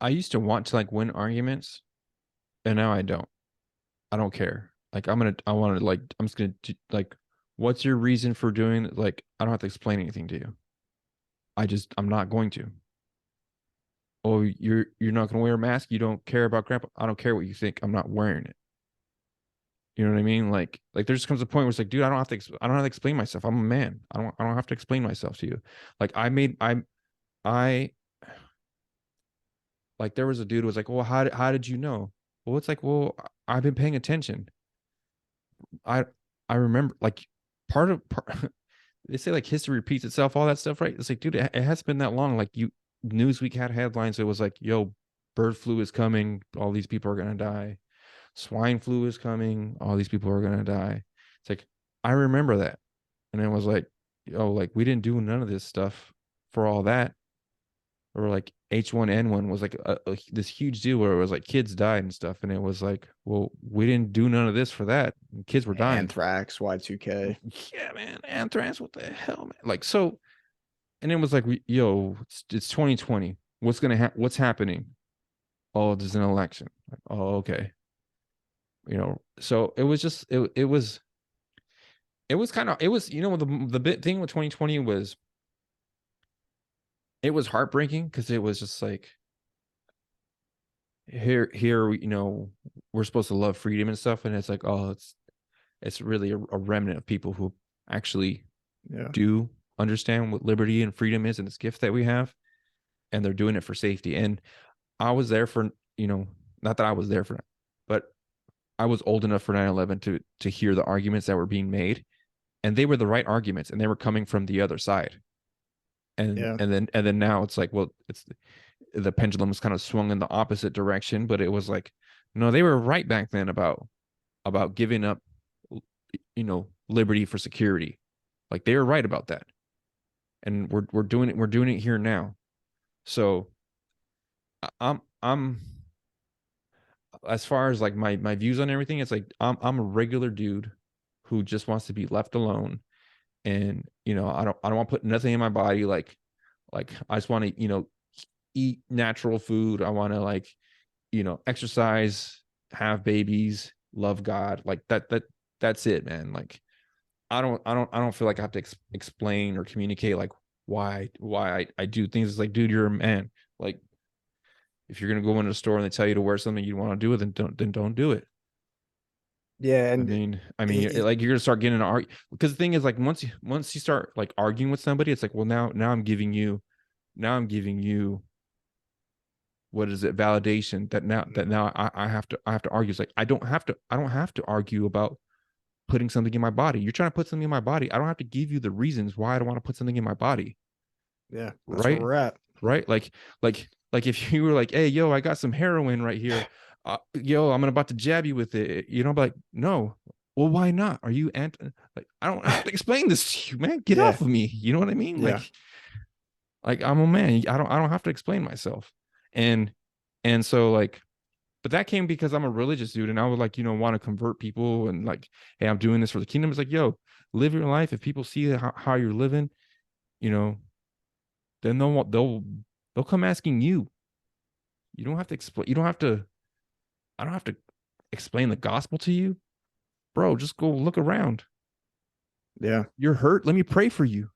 I used to want to like win arguments, and now I don't. I don't care. Like I want to like I'm just gonna like, what's your reason for doing it? Like I don't have to explain anything to you. I'm not going to. Oh, you're not gonna wear a mask. You don't care about grandpa. I don't care what you think. I'm not wearing it. You know what I mean? Like there just comes a point where it's like, dude, I don't have to explain myself. I'm a man. I don't have to explain myself to you. Like I like there was a dude who was like, well, how did you know? Well, it's like, well, I've been paying attention. I I remember like part they say like history repeats itself, all that stuff, right? It's like, dude, it has been that long. Like Newsweek had headlines. It was like, yo, bird flu is coming. All these people are gonna die. Swine flu is coming. All these people are gonna die. It's like I remember that, and it was like, yo, like we didn't do none of this stuff for all that. Or like H1N1 was like this huge deal where it was like kids died and stuff, and it was like, well, we didn't do none of this for that. Kids were dying. Anthrax, Y2K. Yeah, man, anthrax. What the hell, man? Like so, and it was like, yo, it's 2020. What's happening? Oh, there's an election. Like, oh, okay. So it was just it was kind of it was the bit thing with 2020 was it was heartbreaking because it was just like here we're supposed to love freedom and stuff, and it's like, oh, it's really a remnant of people who actually Yeah. do understand what liberty and freedom is and this gift that we have, and they're doing it for safety. And I was there for, not that I was there for it, but I was old enough for 9/11 to hear the arguments that were being made, and they were the right arguments, and they were coming from the other side. and Yeah. and then and then now it's like, well, it's the pendulum was kind of swung in the opposite direction, but it was like, no, they were right back then about giving up, liberty for security. Like they were right about that, and we're doing it here now. So I'm as far as like my views on everything, it's like I'm a regular dude who just wants to be left alone, and I don't want to put nothing in my body. Like I just want to eat natural food. I want to like exercise, have babies, love God, like that's it, man. Like I don't feel like I have to explain or communicate like why I do things. It's like, dude, you're a man. Like if you're gonna go into a store and they tell you to wear something you want to do it, then don't do it. Yeah. I And mean, it, like you're gonna start getting an argue, because the thing is, like once you start like arguing with somebody, it's like, well, now I'm giving you, what is it, validation that now I have to argue. It's like I don't have to argue about putting something in my body. You're trying to put something in my body. I don't have to give you the reasons why I don't want to put something in my body. yeah, that's where Right. we're at. Right. Like if you were like, hey, yo, I got some heroin right here. Yo, I'm about to jab you with it. But like, no. Well, why not? Are you like, I don't have to explain this to you, man. Get Yeah. off of me. You know what I mean? Yeah. Like I'm a man. I don't have to explain myself. And so like, but that came because I'm a religious dude, and I would like, want to convert people, and like, hey, I'm doing this for the kingdom. It's like, yo, live your life. If people see how you're living, you know, then they'll come asking you. You don't have to explain. You don't have to. I don't have to explain the gospel to you, bro. Just go look around. Yeah. You're hurt. Let me pray for you.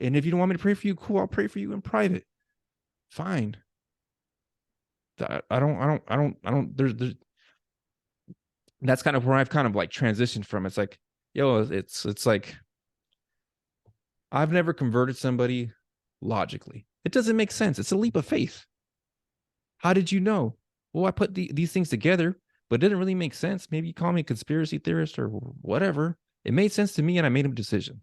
And if you don't want me to pray for you, cool. I'll pray for you in private. Fine. I don't. There's. That's kind of where I've kind of like transitioned from. It's like, yo, it's like I've never converted somebody logically. It doesn't make sense. It's a leap of faith. How did you know? Well, I put these things together, but it didn't really make sense. Maybe you call me a conspiracy theorist or whatever. It made sense to me, and I made a decision.